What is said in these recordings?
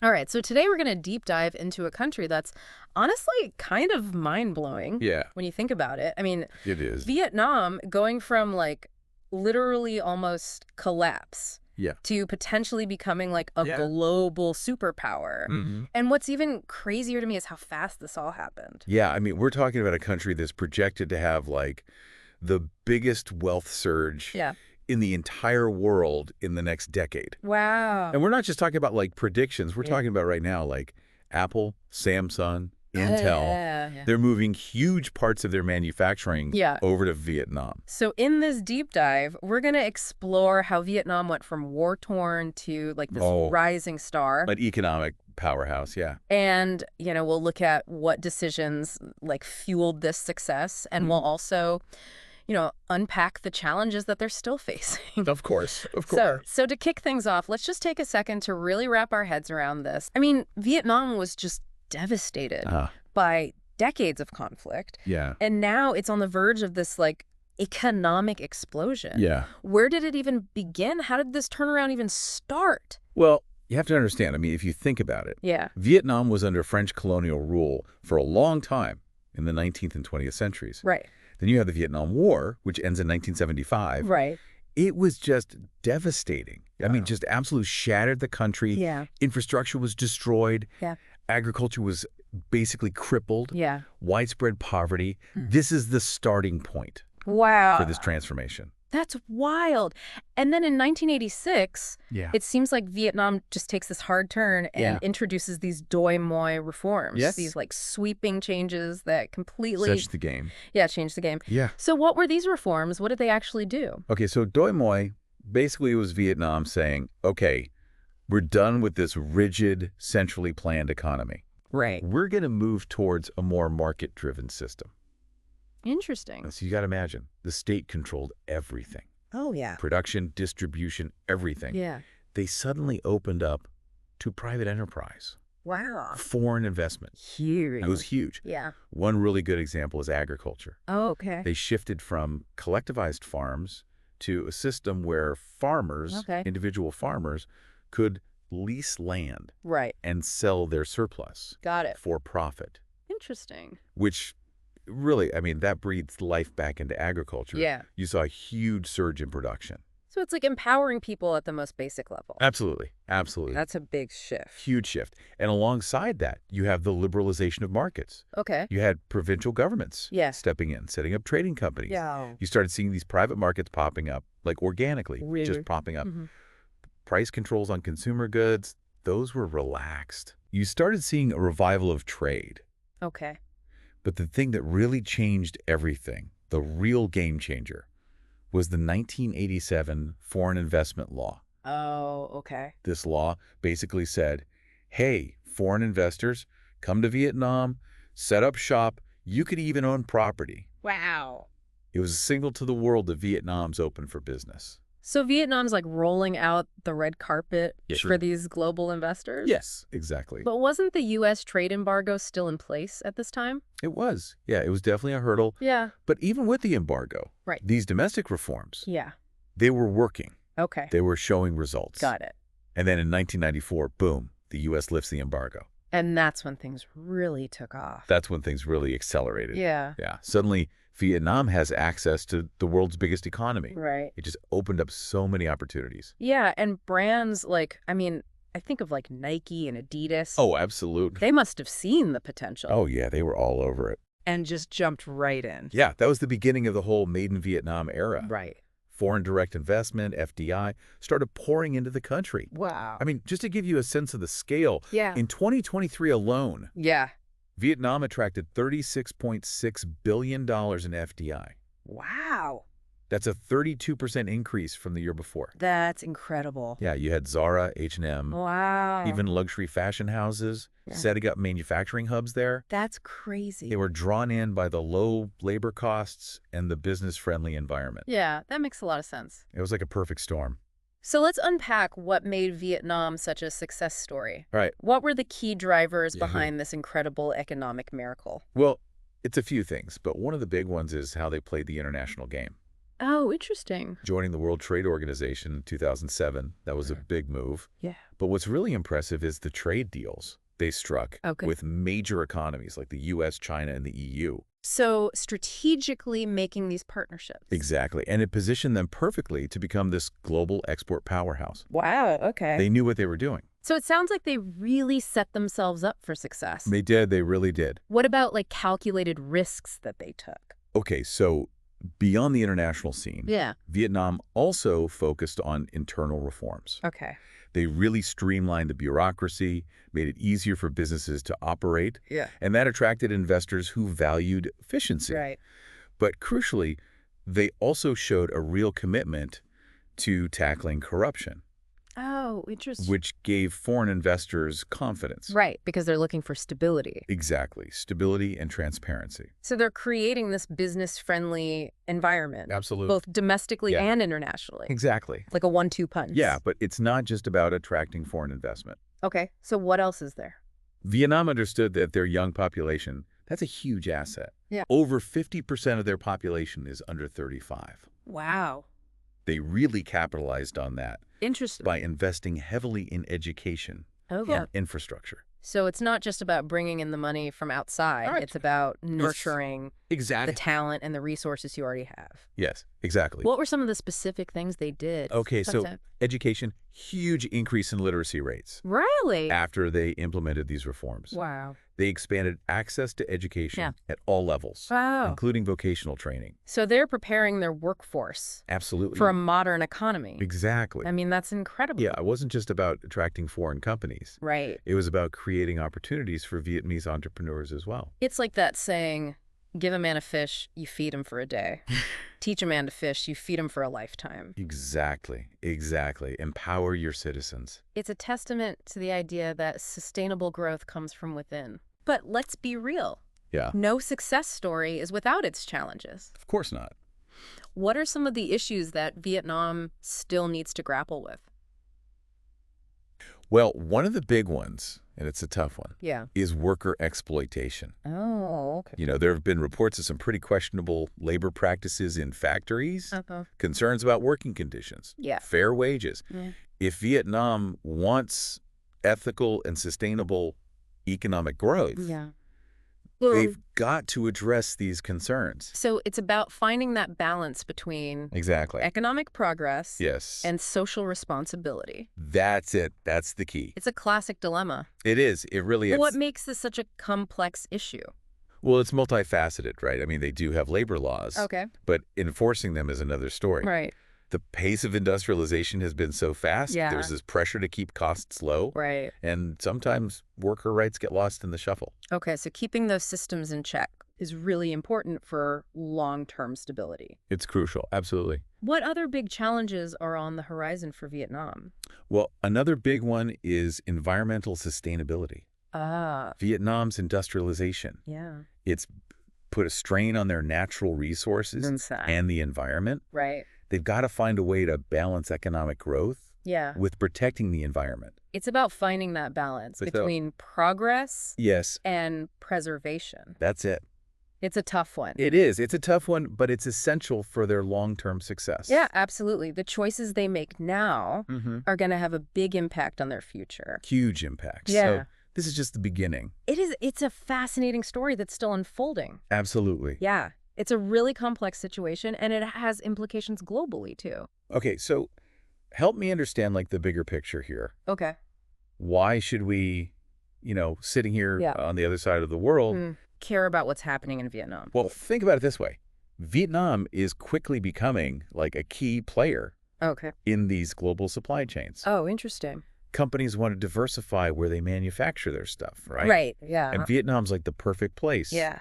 All right, so today we're going to deep dive into a country that's honestly kind of mind-blowing Yeah, when you think about it. I mean, it is. Vietnam going from like literally almost collapse Yeah. to potentially becoming like a Yeah. global superpower. Hmm. And what's even crazier to me is how fast this all happened. Yeah, I mean, we're talking about a country that's projected to have like the biggest wealth surge Yeah. in the entire world in the next decade. Wow. And we're not just talking about like predictions. We're Yeah. talking about right now like Apple, Samsung, Intel. Yeah. They're moving huge parts of their manufacturing Yeah. over to Vietnam. So in this deep dive, we're going to explore how Vietnam went from war-torn to like this Oh. rising star. An economic powerhouse, yeah. And, we'll look at what decisions like fueled this success. And we'll also, unpack the challenges that they're still facing. Of course, of So, course. so to kick things off, let's just take a second to really wrap our heads around this. I mean, Vietnam was just devastated by decades of conflict. Yeah. And now it's on the verge of this like economic explosion. Yeah. Where did it even begin? How did this turnaround even start? Well, you have to understand, I mean, if you think about it, Yeah. Vietnam was under French colonial rule for a long time in the 19th and 20th centuries. Right. Then you have the Vietnam War, which ends in 1975. Right. It was just devastating. I mean, just absolutely shattered the country. Yeah. Infrastructure was destroyed. Yeah. Agriculture was basically crippled. Yeah. Widespread poverty. This is the starting point Wow. for this transformation. That's wild. And then in 1986, Yeah. it seems like Vietnam just takes this hard turn and introduces these Doi Moi reforms. Yes. These like sweeping changes that completely Such the game. changed the game. Yeah. So what were these reforms? What did they actually do? Okay, so Doi Moi basically was Vietnam saying, okay, we're done with this rigid, centrally planned economy. Right. We're going to move towards a more market-driven system. Interesting. So you got to imagine, the state controlled everything. Oh, yeah. Production, distribution, everything. Yeah. They suddenly opened up to private enterprise, Wow. foreign investment. Huge. It was huge. Yeah. One really good example is agriculture. Oh, okay. They shifted from collectivized farms to a system where farmers, individual farmers, could lease land Right. and sell their surplus Got it. for profit, Interesting. which really, I mean, that breathes life back into agriculture. Yeah. You saw a huge surge in production. So it's like empowering people at the most basic level. Absolutely. Absolutely. That's a big shift. Huge shift. And alongside that, you have the liberalization of markets. Okay. You had provincial governments Yeah. stepping in, setting up trading companies. Yeah. You started seeing these private markets popping up, like organically, Really? just popping up. Mhm. Price controls on consumer goods, those were relaxed. You started seeing a revival of trade. Okay. But the thing that really changed everything, the real game changer, was the 1987 Foreign Investment Law. Oh, okay. This law basically said, hey, foreign investors, come to Vietnam, set up shop, you could even own property. Wow. It was a signal to the world that Vietnam's open for business. So Vietnam's like rolling out the red carpet Yeah, for sure. these global investors? Yes, exactly. But wasn't the U.S. trade embargo still in place at this time? It was. Yeah, it was definitely a hurdle. Yeah. But even with the embargo, Right. these domestic reforms, Yeah. they were working. Okay. They were showing results. Got it. And then in 1994, boom, the U.S. lifts the embargo. And that's when things really took off. That's when things really accelerated. Yeah. Yeah. Suddenly, Vietnam has access to the world's biggest economy. Right. It just opened up so many opportunities. Yeah, and brands like, I think of like Nike and Adidas. Oh, absolutely. They must have seen the potential. Oh, yeah, they were all over it. And just jumped right in. Yeah, that was the beginning of the whole Made in Vietnam era. Right. Foreign direct investment, FDI, started pouring into the country. Wow. I mean, just to give you a sense of the scale, Yeah. in 2023 alone, Yeah. Vietnam attracted $36.6 billion in FDI. Wow. That's a 32% increase from the year before. That's incredible. Yeah, you had Zara, H&M, Wow. even luxury fashion houses setting up manufacturing hubs there. That's crazy. They were drawn in by the low labor costs and the business-friendly environment. Yeah, that makes a lot of sense. It was like a perfect storm. So let's unpack what made Vietnam such a success story. All right. What were the key drivers Yeah. behind this incredible economic miracle? Well, it's a few things, but one of the big ones is how they played the international game. Oh, interesting. Joining the World Trade Organization in 2007, that was a big move. Yeah. But what's really impressive is the trade deals they struck Okay. with major economies like the U.S., China, and the EU. So strategically making these partnerships. Exactly. And it positioned them perfectly to become this global export powerhouse. Wow, okay. They knew what they were doing. So it sounds like they really set themselves up for success. They did. They really did. What about like calculated risks that they took? Okay, so beyond the international scene, Yeah. Vietnam also focused on internal reforms. Okay. They really streamlined the bureaucracy, made it easier for businesses to operate, Yeah. and that attracted investors who valued efficiency. Right. But crucially, they also showed a real commitment to tackling corruption, Oh, interesting. which gave foreign investors confidence. Right, because they're looking for stability. Exactly. Stability and transparency. So they're creating this business-friendly environment, Absolutely. both domestically Yeah. and internationally. Exactly. Like a 1-2 punch. Yeah, but it's not just about attracting foreign investment. Okay, so what else is there? Vietnam understood that their young population, that's a huge asset. Yeah. Over 50% of their population is under 35. Wow. They really capitalized on that Interesting. by investing heavily in education Okay. and infrastructure. So it's not just about bringing in the money from outside. Right. It's about nurturing Exactly. the talent and the resources you already have. Yes, exactly. What were some of the specific things they did? Okay, so Sometimes- education, huge increase in literacy rates Really? after they implemented these reforms. Wow. They expanded access to education Yeah. at all levels, Wow. including vocational training. So they're preparing their workforce Absolutely. for a modern economy. Exactly. I mean, that's incredible. Yeah, it wasn't just about attracting foreign companies. Right. It was about creating opportunities for Vietnamese entrepreneurs as well. It's like that saying, give a man a fish, you feed him for a day. Teach a man to fish, you feed him for a lifetime. Exactly. Exactly. Empower your citizens. It's a testament to the idea that sustainable growth comes from within. But let's be real. Yeah. No success story is without its challenges. Of course not. What are some of the issues that Vietnam still needs to grapple with? Well, one of the big ones, and it's a tough one, Yeah. is worker exploitation. Oh, okay. You know, there have been reports of some pretty questionable labor practices in factories, Uh-huh. concerns about working conditions, Yeah. fair wages. Yeah. If Vietnam wants ethical and sustainable economic growth, Yeah. they've got to address these concerns. So it's about finding that balance between Exactly. economic progress Yes. and social responsibility. That's it. That's the key. It's a classic dilemma. It is. It really is. What makes this such a complex issue? Well, it's multifaceted, right? I mean, they do have labor laws, Okay. but enforcing them is another story. Right. The pace of industrialization has been so fast. Yeah. There's this pressure to keep costs low. Right. And sometimes worker rights get lost in the shuffle. Okay, so keeping those systems in check is really important for long-term stability. It's crucial. Absolutely. What other big challenges are on the horizon for Vietnam? Well, another big one is environmental sustainability. Ah, Vietnam's industrialization. yeah. It's put a strain on their natural resources Inside. and the environment. Right. They've got to find a way to balance economic growth Yeah. with protecting the environment. It's about finding that balance So- between progress Yes, and preservation. that's it. It's a tough one. It is. It's a tough one, but it's essential for their long-term success. Yeah, absolutely. The choices they make now Mm-hmm. are going to have a big impact on their future. Huge impact. Yeah. So this is just the beginning. It's a fascinating story that's still unfolding. Absolutely. Yeah. It's a really complex situation, and it has implications globally, too. Okay, so help me understand like the bigger picture here. Okay. Why should we, sitting here Yeah. on the other side of the world, Care about what's happening in Vietnam. well, think about it this way. Vietnam is quickly becoming like a key player Okay. in these global supply chains. Oh, interesting. Companies want to diversify where they manufacture their stuff, right? Right. Yeah. And Vietnam's like the perfect place. Yeah.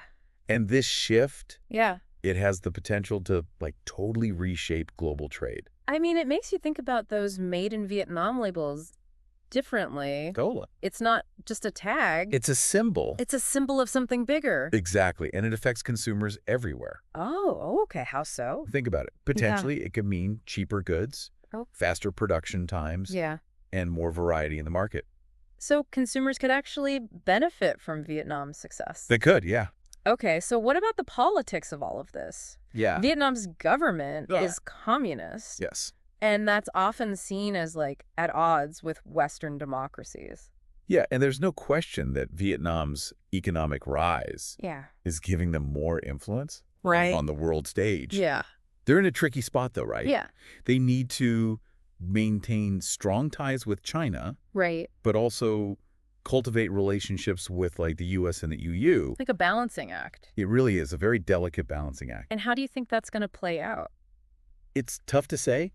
And this shift, Yeah. it has the potential to like totally reshape global trade. I mean, it makes you think about those made in Vietnam labels differently. Totally. It's not just a tag. It's a symbol. It's a symbol of something bigger. Exactly. And it affects consumers everywhere. Oh, okay. How so? Think about it. Potentially, it could mean cheaper goods, Oh. faster production times, Yeah. and more variety in the market. So consumers could actually benefit from Vietnam's success. They could, yeah. Okay, so what about the politics of all of this? Yeah. Vietnam's government Yeah. is communist, Yes. and that's often seen as like at odds with Western democracies. Yeah, and there's no question that Vietnam's economic rise Yeah. is giving them more influence Right. on the world stage. Yeah. They're in a tricky spot, though, right? Yeah. They need to maintain strong ties with China, Right. but also cultivate relationships with, like, the U.S. and the EU. Like a balancing act. It really is a very delicate balancing act. And how do you think that's going to play out? It's tough to say,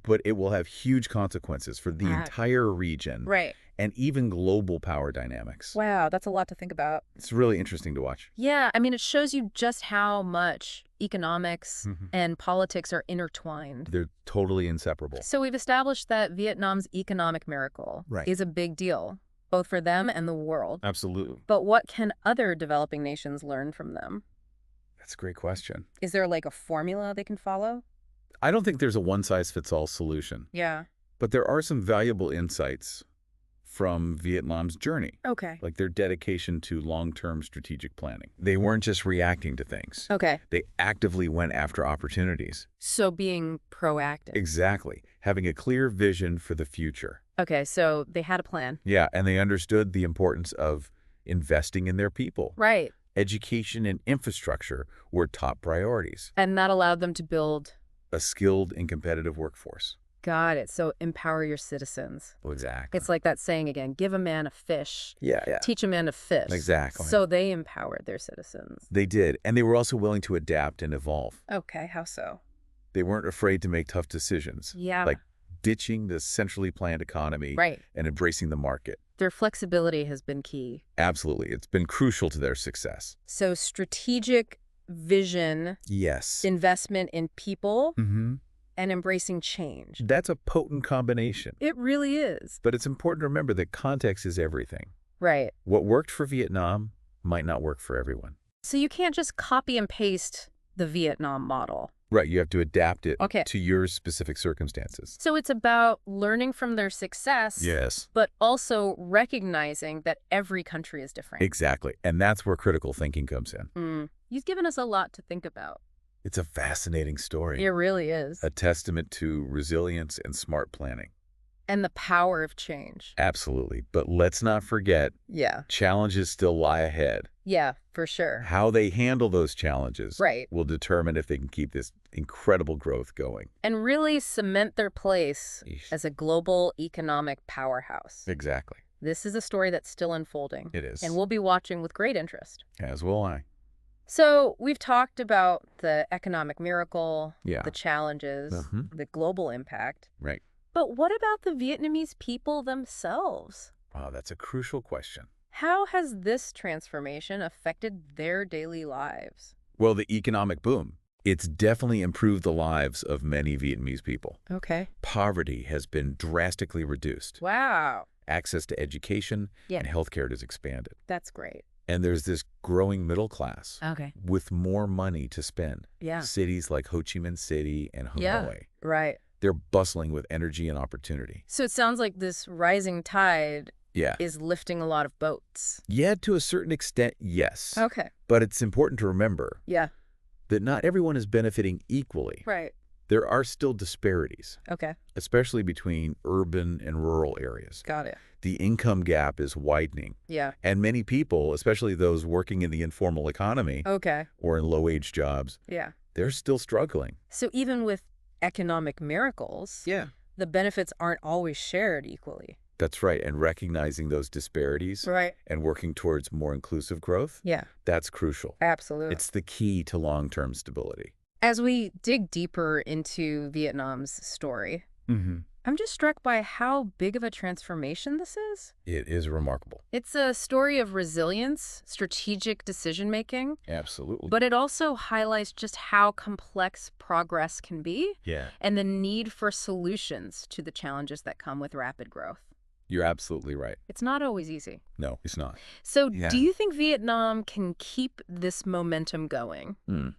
but it will have huge consequences for the entire region Right. and even global power dynamics. Wow, that's a lot to think about. It's really interesting to watch. Yeah, I mean, it shows you just how much economics Mhm. and politics are intertwined. They're totally inseparable. So we've established that Vietnam's economic miracle Right. is a big deal, both for them and the world. Absolutely. But what can other developing nations learn from them? That's a great question. Is there like a formula they can follow? I don't think there's a one-size-fits-all solution, Yeah. but there are some valuable insights from Vietnam's journey, Okay. like their dedication to long-term strategic planning. They weren't just reacting to things. Okay. They actively went after opportunities. So being proactive. Exactly. Having a clear vision for the future. Okay, so they had a plan. Yeah, and they understood the importance of investing in their people. Right. Education and infrastructure were top priorities. And that allowed them to build. A skilled and competitive workforce. Got it. So empower your citizens. Well, exactly. It's like that saying again, give a man a fish, Yeah. teach a man to fish. Exactly. So they empowered their citizens. They did, and they were also willing to adapt and evolve. Okay, how so? They weren't afraid to make tough decisions. Yeah. Like ditching the centrally planned economy Right. and embracing the market. Their flexibility has been key. Absolutely. It's been crucial to their success. So strategic vision, Yes. investment in people, Mm-hmm. and embracing change. That's a potent combination. It really is. But it's important to remember that context is everything. Right. What worked for Vietnam might not work for everyone. So you can't just copy and paste the Vietnam model. Right, you have to adapt it Okay. to your specific circumstances. So it's about learning from their success, Yes. but also recognizing that every country is different. Exactly. And that's where critical thinking comes in. You've given us a lot to think about. It's a fascinating story. It really is. A testament to resilience and smart planning. And the power of change. Absolutely. But let's not forget, Yeah. challenges still lie ahead. Yeah, for sure. How they handle those challenges Right. will determine if they can keep this incredible growth going. And really cement their place Eesh. as a global economic powerhouse. Exactly. This is a story that's still unfolding. It is. And we'll be watching with great interest. As will I. So we've talked about the economic miracle, Yeah. the challenges, the global impact. Right. But what about the Vietnamese people themselves? Wow, that's a crucial question. How has this transformation affected their daily lives? Well, the economic boom. It's definitely improved the lives of many Vietnamese people. Okay. Poverty has been drastically reduced. Wow. Access to education Yeah. and healthcare has expanded. That's great. And there's this growing middle class Okay. with more money to spend. Yeah. Cities like Ho Chi Minh City and Hanoi, Yeah. Right. they're bustling with energy and opportunity. So it sounds like this rising tide Yeah. is lifting a lot of boats. Yeah, to a certain extent, yes. Okay. But it's important to remember Yeah. that not everyone is benefiting equally. Right. There are still disparities, Okay. especially between urban and rural areas. Got it. The income gap is widening. Yeah. And many people, especially those working in the informal economy Okay. or in low-wage jobs, Yeah. they're still struggling. So even with economic miracles, Yeah. the benefits aren't always shared equally. That's right. And recognizing those disparities Right. and working towards more inclusive growth, Yeah. that's crucial. Absolutely. It's the key to long-term stability. As we dig deeper into Vietnam's story, I'm just struck by how big of a transformation this is. It is remarkable. It's a story of resilience, strategic decision-making, Absolutely. but it also highlights just how complex progress can be Yeah. and the need for solutions to the challenges that come with rapid growth. You're absolutely right. It's not always easy. No, it's not. So Yeah. do you think Vietnam can keep this momentum going?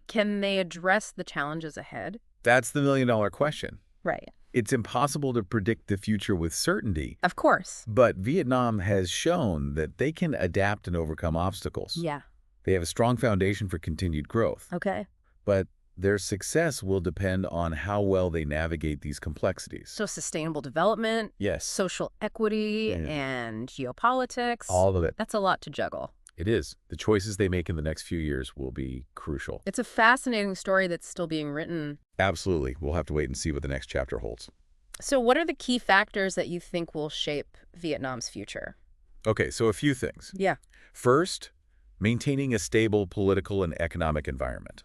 Can they address the challenges ahead? That's the million-dollar question. Right. It's impossible to predict the future with certainty, Of course. but Vietnam has shown that they can adapt and overcome obstacles. Yeah. They have a strong foundation for continued growth. Okay. But their success will depend on how well they navigate these complexities. So sustainable development, Yes. social equity, Yeah. and geopolitics. All of it. That's a lot to juggle. It is. The choices they make in the next few years will be crucial. It's a fascinating story that's still being written. Absolutely. We'll have to wait and see what the next chapter holds. So what are the key factors that you think will shape Vietnam's future? Okay, so a few things. Yeah. First, maintaining a stable political and economic environment.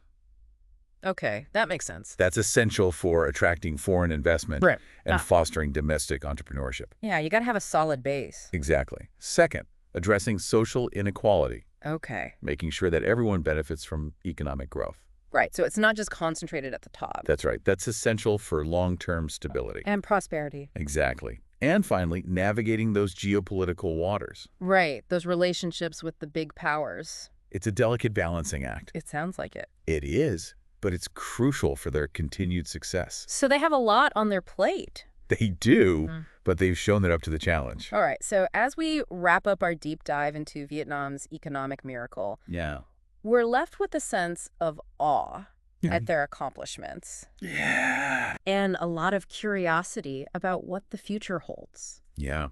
Okay, that makes sense. That's essential for attracting foreign investment Right. and fostering domestic entrepreneurship. Yeah, you got to have a solid base. Exactly. Second, addressing social inequality, Okay. making sure that everyone benefits from economic growth. Right, so it's not just concentrated at the top. That's right. That's essential for long-term stability. And prosperity. Exactly. And finally, navigating those geopolitical waters. Right, those relationships with the big powers. It's a delicate balancing act. It sounds like it. It is, but it's crucial for their continued success. So they have a lot on their plate. They do, but they've shown they're up to the challenge. All right, so as we wrap up our deep dive into Vietnam's economic miracle, Yeah. we're left with a sense of awe Yeah. at their accomplishments Yeah. and a lot of curiosity about what the future holds. Yeah.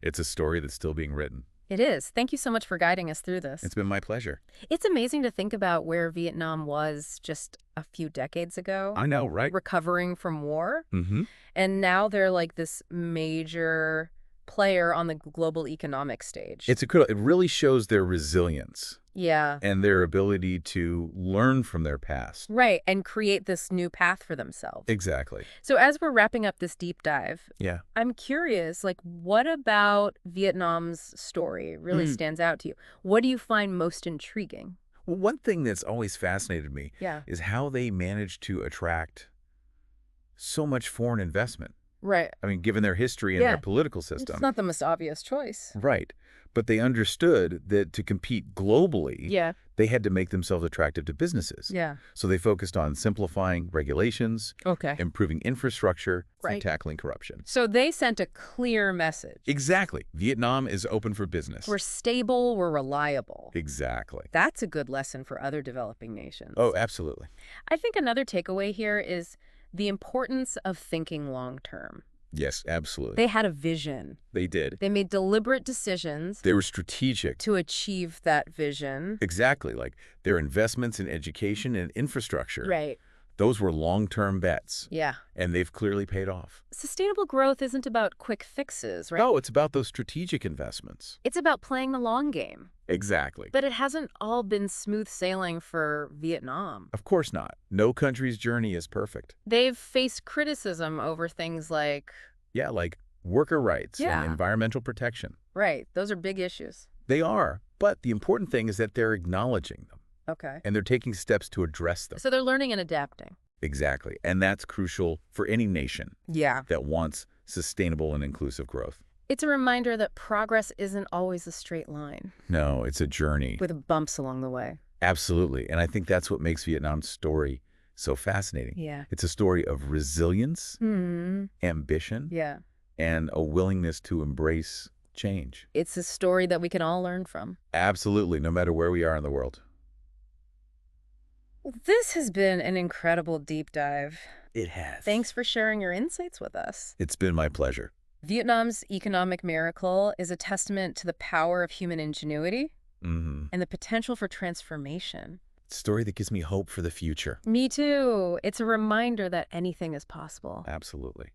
It's a story that's still being written. It is. Thank you so much for guiding us through this. It's been my pleasure. It's amazing to think about where Vietnam was just a few decades ago. I know, right? Recovering from war. Mm-hmm. And now they're like this major player on the global economic stage. It really shows their resilience Yeah. and their ability to learn from their past. Right, and create this new path for themselves. Exactly. So as we're wrapping up this deep dive, Yeah. I'm curious, like, what about Vietnam's story really stands out to you? What do you find most intriguing? Well, one thing that's always fascinated me Yeah. is how they managed to attract so much foreign investment. Right. I mean, given their history and Yeah. their political system. It's not the most obvious choice. Right. But they understood that to compete globally, Yeah. they had to make themselves attractive to businesses. Yeah. So they focused on simplifying regulations, Okay. improving infrastructure, and Right. tackling corruption. So they sent a clear message. Exactly. Vietnam is open for business. We're stable, we're reliable. Exactly. That's a good lesson for other developing nations. Oh, absolutely. I think another takeaway here is the importance of thinking long term. Yes, absolutely. They had a vision. They did. They made deliberate decisions They were strategic. to achieve that vision. Exactly. Like their investments in education and infrastructure. Right. Those were long-term bets. Yeah. And they've clearly paid off. Sustainable growth isn't about quick fixes, right? No, it's about those strategic investments. It's about playing the long game. Exactly. But it hasn't all been smooth sailing for Vietnam. Of course not. No country's journey is perfect. They've faced criticism over things like, Yeah, like worker rights Yeah. and environmental protection. right, those are big issues. They are. But the important thing is that they're acknowledging them Okay. and they're taking steps to address them. So they're learning and adapting. Exactly. And that's crucial for any nation Yeah. that wants sustainable and inclusive growth. It's a reminder that progress isn't always a straight line, No, it's a journey. with bumps along the way. Absolutely. And I think that's what makes Vietnam's story so fascinating. Yeah. It's a story of resilience, ambition, Yeah. and a willingness to embrace change. It's a story that we can all learn from. Absolutely, no matter where we are in the world. This has been an incredible deep dive. It has. Thanks for sharing your insights with us. It's been my pleasure. Vietnam's economic miracle is a testament to the power of human ingenuity and the potential for transformation. It's a story that gives me hope for the future. Me too. It's a reminder that anything is possible. Absolutely.